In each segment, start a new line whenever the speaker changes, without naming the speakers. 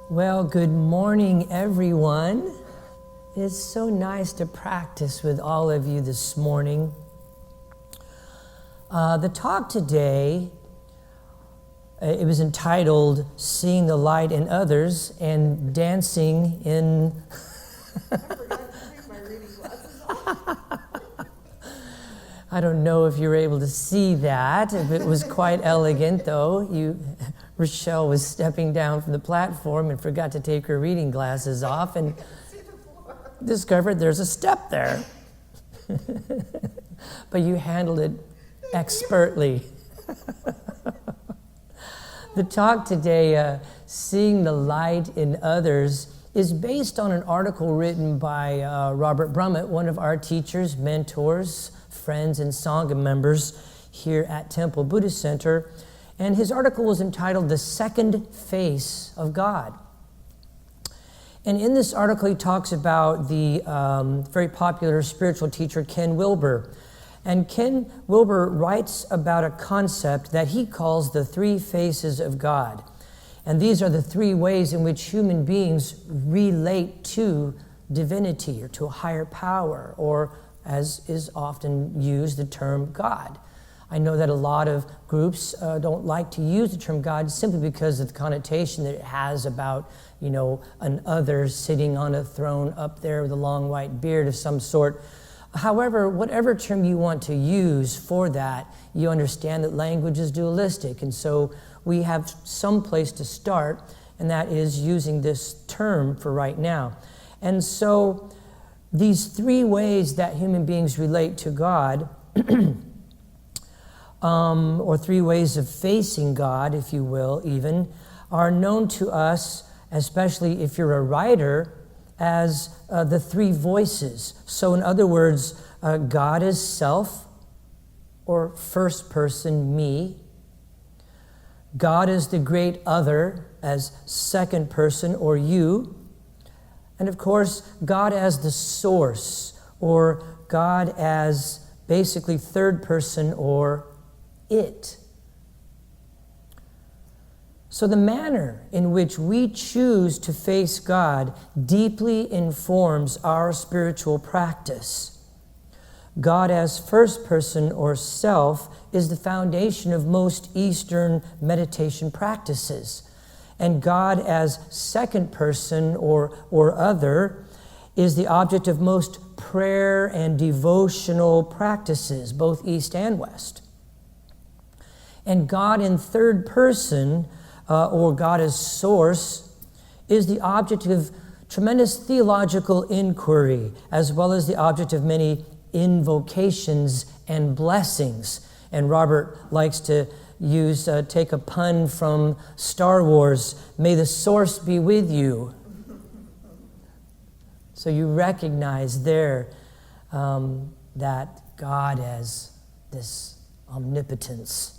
Well, good morning, everyone. It's so nice to practice with all of you this morning. The talk today, it was entitled Seeing the Light in Others and Dancing in...
I forgot to take my reading glasses off.
I don't know if you were able to see that. It was quite elegant, though. Rochelle was stepping down from the platform and forgot to take her reading glasses off and discovered there's a step there. But you handled it expertly. The talk today, Seeing the Light in Others, is based on an article written by Robert Brummett, one of our teachers, mentors, friends, and Sangha members here at Temple Buddhist Center. And his article was entitled The Second Face of God. And in this article, he talks about the very popular spiritual teacher, Ken Wilber. And Ken Wilber writes about a concept that he calls the three faces of God. And these are the three ways in which human beings relate to divinity or to a higher power, or as is often used, the term God. I know that a lot of groups don't like to use the term God simply because of the connotation that it has about, an other sitting on a throne up there with a long white beard of some sort. However, whatever term you want to use for that, you understand that language is dualistic. And so we have some place to start, and that is using this term for right now. And so these three ways that human beings relate to God, or three ways of facing God, if you will, even, are known to us, especially if you're a writer, as the three voices. So in other words, God is self, or first person, me. God is the great other, as second person, or you. And of course, God as the source, or God as basically third person, or it. So the manner in which we choose to face God deeply informs our spiritual practice. God as first person or self is the foundation of most Eastern meditation practices. And God as second person or other is the object of most prayer and devotional practices, both East and West. And God in third person, or God as source, is the object of tremendous theological inquiry, as well as the object of many invocations and blessings. And Robert likes to take a pun from Star Wars, may the source be with you. So you recognize there that God as this omnipotence.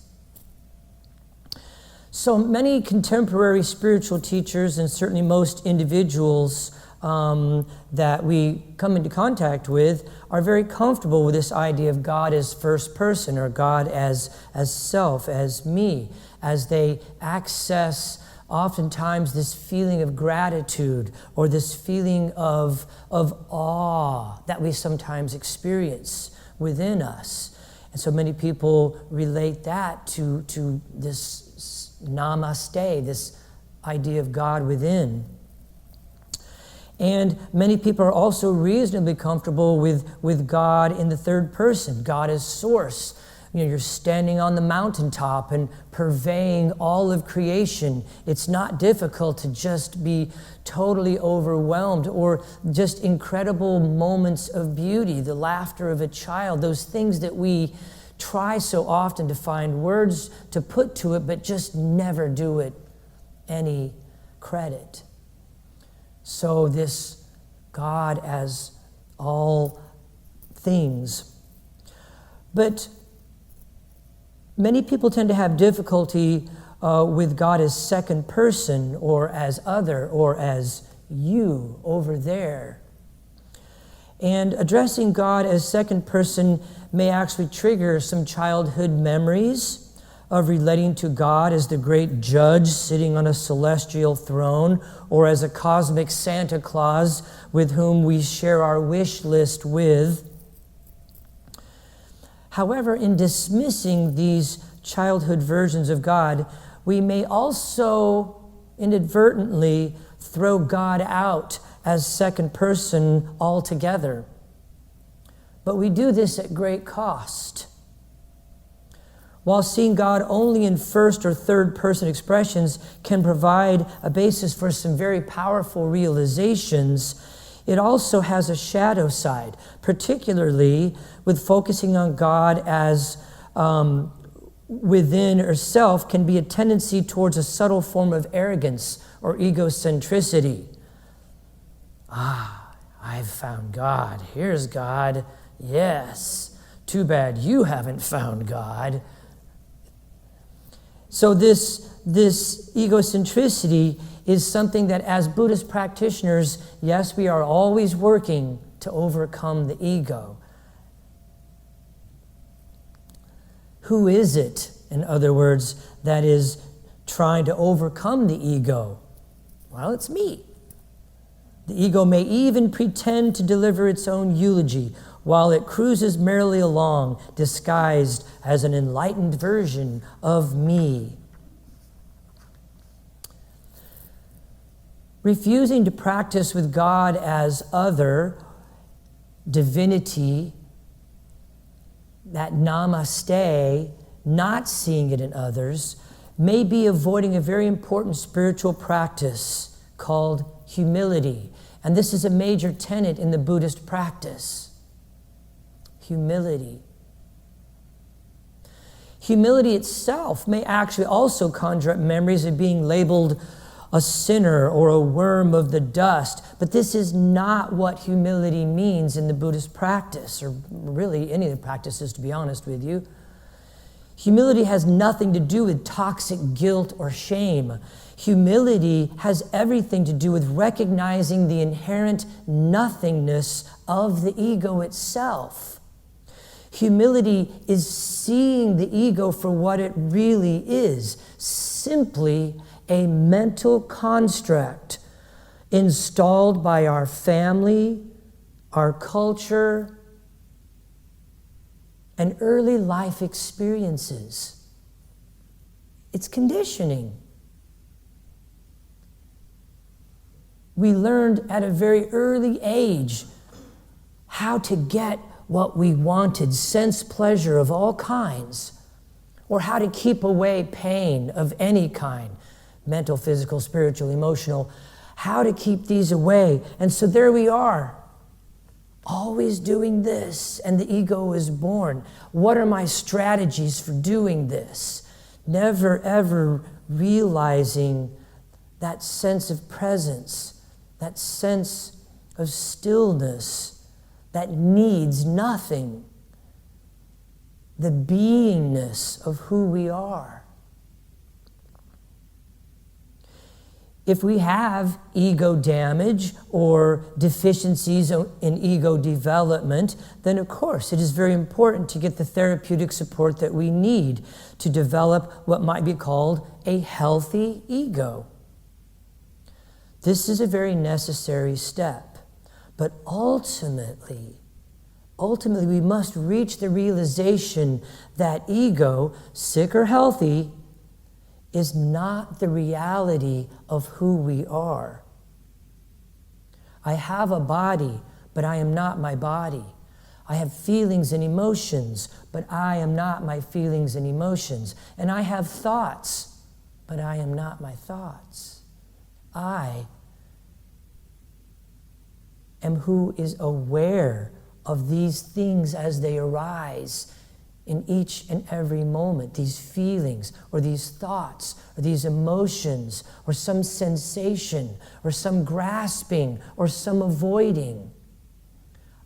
So many contemporary spiritual teachers, and certainly most individuals that we come into contact with, are very comfortable with this idea of God as first person, or God as self, as me, as they access oftentimes this feeling of gratitude or this feeling of awe that we sometimes experience within us. And so many people relate that to this namaste, this idea of God within. And many people are also reasonably comfortable with God in the third person, God as source. You're standing on the mountaintop and purveying all of creation. It's not difficult to just be totally overwhelmed, or just incredible moments of beauty, the laughter of a child, those things that we try so often to find words to put to it, but just never do it any credit. So this God as all things. But many people tend to have difficulty with God as second person, or as other, or as you over there. And addressing God as second person may actually trigger some childhood memories of relating to God as the great judge sitting on a celestial throne, or as a cosmic Santa Claus with whom we share our wish list with. However, in dismissing these childhood versions of God, we may also inadvertently throw God out as second person altogether. But we do this at great cost. While seeing God only in first or third person expressions can provide a basis for some very powerful realizations, it also has a shadow side, particularly with focusing on God as within or self can be a tendency towards a subtle form of arrogance or egocentricity. I've found God. Here's God. Yes. Too bad you haven't found God. So this egocentricity is something that as Buddhist practitioners, yes, we are always working to overcome the ego. Who is it, in other words, that is trying to overcome the ego? Well, it's me. The ego may even pretend to deliver its own eulogy while it cruises merrily along, disguised as an enlightened version of me. Refusing to practice with God as other, divinity, that namaste, not seeing it in others, may be avoiding a very important spiritual practice called humility. And this is a major tenet in the Buddhist practice. Humility. Humility itself may actually also conjure up memories of being labeled a sinner or a worm of the dust, but this is not what humility means in the Buddhist practice, or really any of the practices, to be honest with you. Humility has nothing to do with toxic guilt or shame. Humility has everything to do with recognizing the inherent nothingness of the ego itself. Humility is seeing the ego for what it really is, simply a mental construct installed by our family, our culture, and early life experiences. It's conditioning. We learned at a very early age how to get what we wanted, sense pleasure of all kinds, or how to keep away pain of any kind, mental, physical, spiritual, emotional, how to keep these away. And so there we are, always doing this, and the ego is born. What are my strategies for doing this? Never, ever realizing that sense of presence, that sense of stillness that needs nothing, the beingness of who we are. If we have ego damage or deficiencies in ego development, then of course it is very important to get the therapeutic support that we need to develop what might be called a healthy ego. This is a very necessary step. But ultimately, we must reach the realization that ego, sick or healthy, is not the reality of who we are. I have a body, but I am not my body. I have feelings and emotions, but I am not my feelings and emotions. And I have thoughts, but I am not my thoughts. I am who is aware of these things as they arise in each and every moment, these feelings or these thoughts or these emotions or some sensation or some grasping or some avoiding.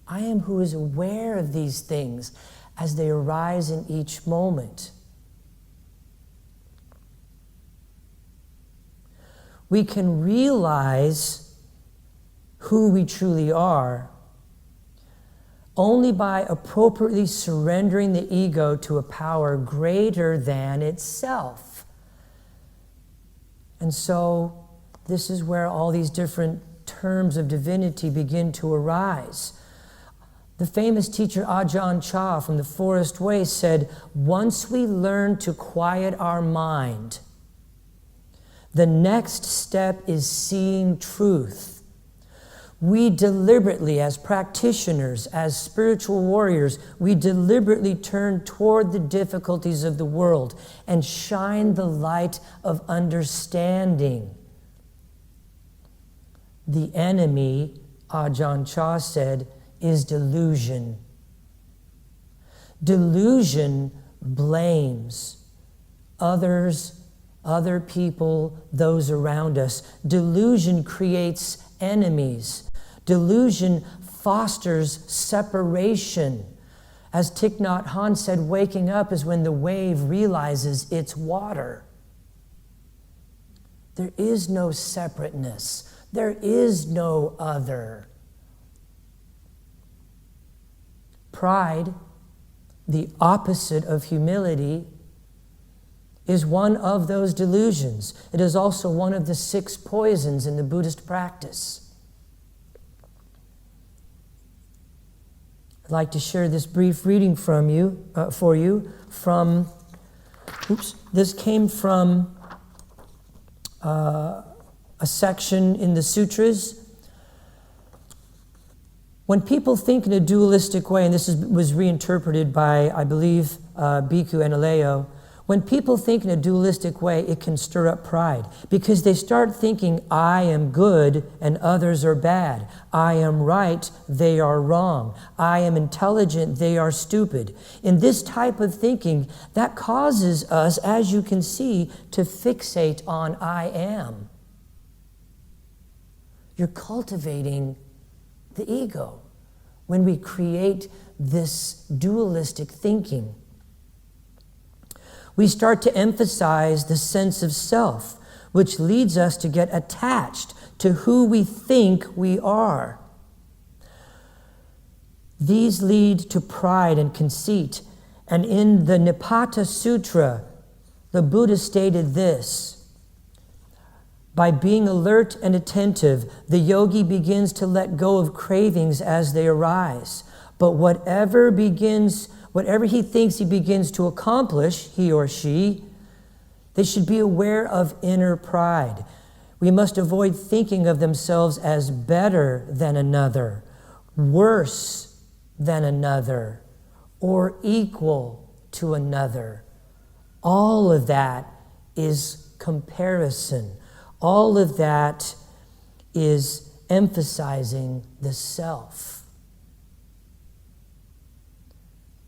I am who is aware of these things as they arise in each moment. We can realize who we truly are only by appropriately surrendering the ego to a power greater than itself. And so this is where all these different terms of divinity begin to arise. The famous teacher Ajahn Chah from the Forest Way said, once we learn to quiet our mind, the next step is seeing truth. We deliberately, as practitioners, as spiritual warriors, we deliberately turn toward the difficulties of the world and shine the light of understanding. The enemy, Ajahn Chah said, is delusion. Delusion blames others, other people, those around us. Delusion creates enemies. Delusion fosters separation. As Thich Nhat Hanh said, waking up is when the wave realizes it's water. There is no separateness. There is no other. Pride, the opposite of humility, is one of those delusions. It is also one of the 6 poisons in the Buddhist practice. I'd like to share this brief reading for you from, this came from a section in the sutras. When people think in a dualistic way, and this was reinterpreted by, I believe, Bhikkhu Analayo, when people think in a dualistic way, it can stir up pride because they start thinking, I am good and others are bad. I am right, they are wrong. I am intelligent, they are stupid. In this type of thinking, that causes us, as you can see, to fixate on I am. You're cultivating the ego when we create this dualistic thinking. We start to emphasize the sense of self, which leads us to get attached to who we think we are. These lead to pride and conceit. And in the Nipata Sutra, the Buddha stated this: by being alert and attentive, the yogi begins to let go of cravings as they arise. But whatever he thinks he begins to accomplish, he or she, they should be aware of inner pride. We must avoid thinking of themselves as better than another, worse than another, or equal to another. All of that is comparison. All of that is emphasizing the self.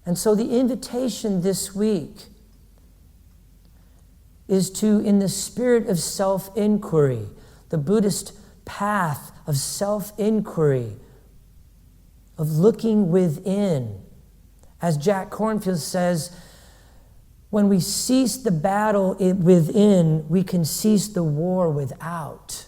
And so the invitation this week is to, in the spirit of self-inquiry, the Buddhist path of self-inquiry, of looking within. As Jack Kornfield says, when we cease the battle within, we can cease the war without.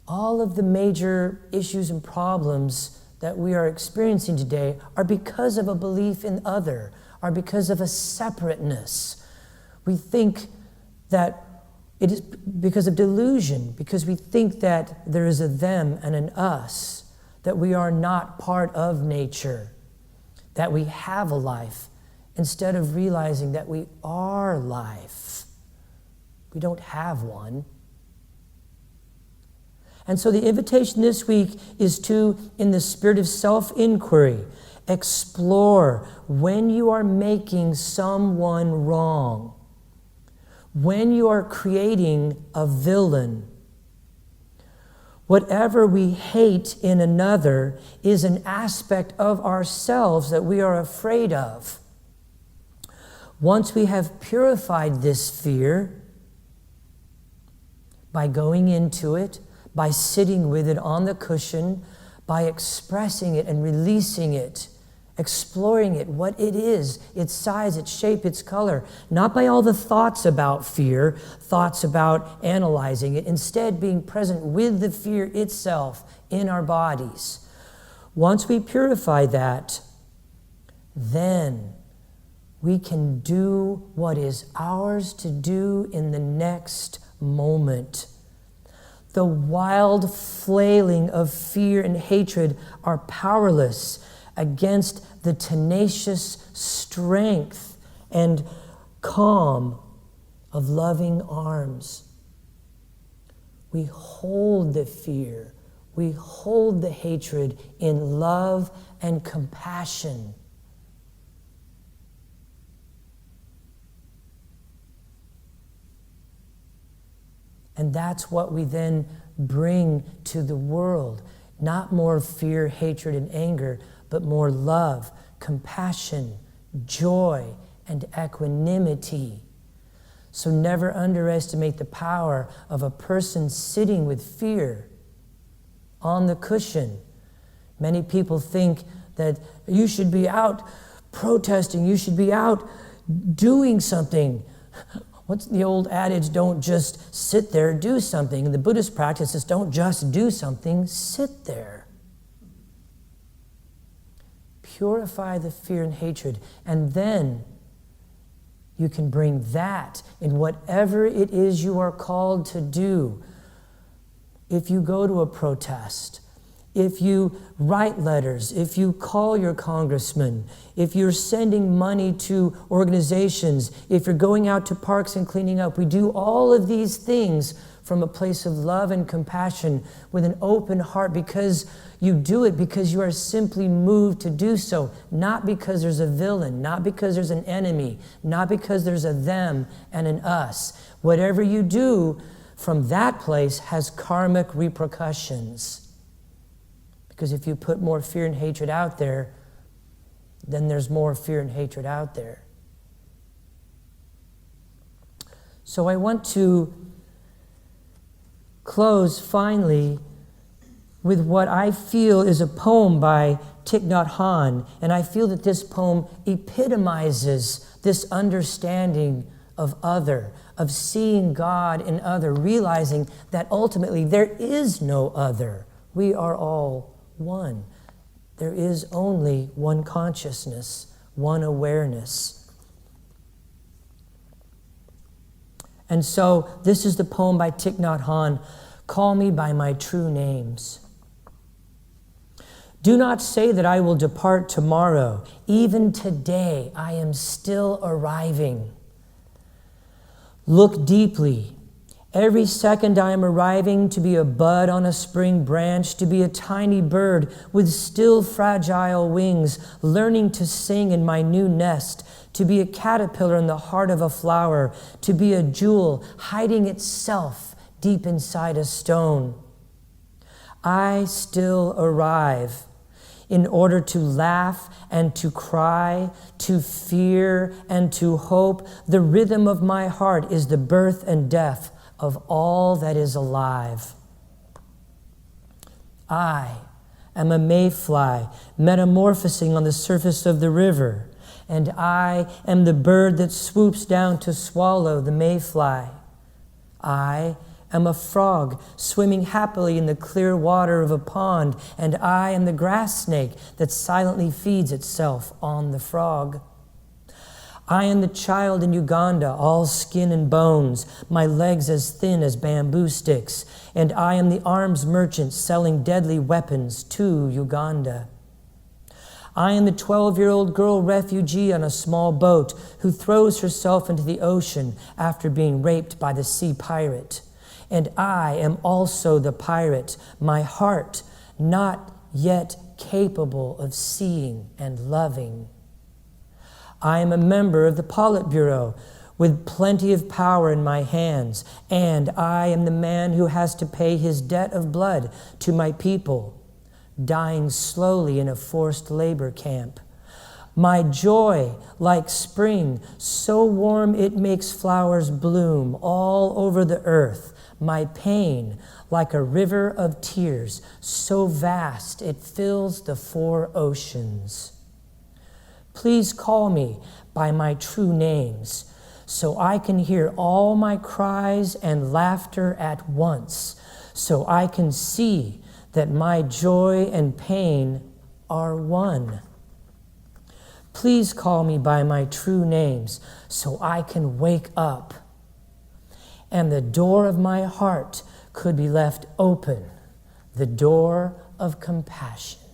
All of the major issues and problems that we are experiencing today are because of a belief in other, are because of a separateness. We think that it is because of delusion, because we think that there is a them and an us, that we are not part of nature, that we have a life, instead of realizing that we are life. We don't have one. And so the invitation this week is to, in the spirit of self-inquiry, explore when you are making someone wrong, when you are creating a villain. Whatever we hate in another is an aspect of ourselves that we are afraid of. Once we have purified this fear by going into it, by sitting with it on the cushion, by expressing it and releasing it, exploring it, what it is, its size, its shape, its color, not by all the thoughts about fear, thoughts about analyzing it, instead being present with the fear itself in our bodies. Once we purify that, then we can do what is ours to do in the next moment. The wild flailing of fear and hatred are powerless against the tenacious strength and calm of loving arms. We hold the fear, we hold the hatred in love and compassion. And that's what we then bring to the world. Not more fear, hatred, and anger, but more love, compassion, joy, and equanimity. So never underestimate the power of a person sitting with fear on the cushion. Many people think that you should be out protesting, you should be out doing something. What's the old adage? Don't just sit there, do something. And the Buddhist practice is don't just do something, sit there. Purify the fear and hatred, and then you can bring that in whatever it is you are called to do. If you go to a protest, if you write letters, if you call your congressman, if you're sending money to organizations, if you're going out to parks and cleaning up, we do all of these things from a place of love and compassion with an open heart, because you do it because you are simply moved to do so, not because there's a villain, not because there's an enemy, not because there's a them and an us. Whatever you do from that place has karmic repercussions. Because if you put more fear and hatred out there, then there's more fear and hatred out there. So I want to close finally with what I feel is a poem by Thich Nhat Hanh, and I feel that this poem epitomizes this understanding of other, of seeing God in other, realizing that ultimately there is no other. We are all one. There is only one consciousness, one awareness. And so this is the poem by Thich Nhat Hanh, Call Me by My True Names. Do not say that I will depart tomorrow. Even today I am still arriving. Look deeply. Every second I am arriving to be a bud on a spring branch, to be a tiny bird with still fragile wings, learning to sing in my new nest, to be a caterpillar in the heart of a flower, to be a jewel hiding itself deep inside a stone. I still arrive in order to laugh and to cry, to fear and to hope. The rhythm of my heart is the birth and death of all that is alive. I am a mayfly metamorphosing on the surface of the river, and I am the bird that swoops down to swallow the mayfly. I am a frog swimming happily in the clear water of a pond, and I am the grass snake that silently feeds itself on the frog. I am the child in Uganda, all skin and bones, my legs as thin as bamboo sticks, and I am the arms merchant selling deadly weapons to Uganda. I am the 12-year-old girl refugee on a small boat who throws herself into the ocean after being raped by the sea pirate. And I am also the pirate, my heart not yet capable of seeing and loving. I am a member of the Politburo with plenty of power in my hands, and I am the man who has to pay his debt of blood to my people, dying slowly in a forced labor camp. My joy, like spring, so warm it makes flowers bloom all over the earth. My pain, like a river of tears, so vast it fills the 4 oceans. Please call me by my true names, so I can hear all my cries and laughter at once, so I can see that my joy and pain are one. Please call me by my true names so I can wake up and the door of my heart could be left open, the door of compassion.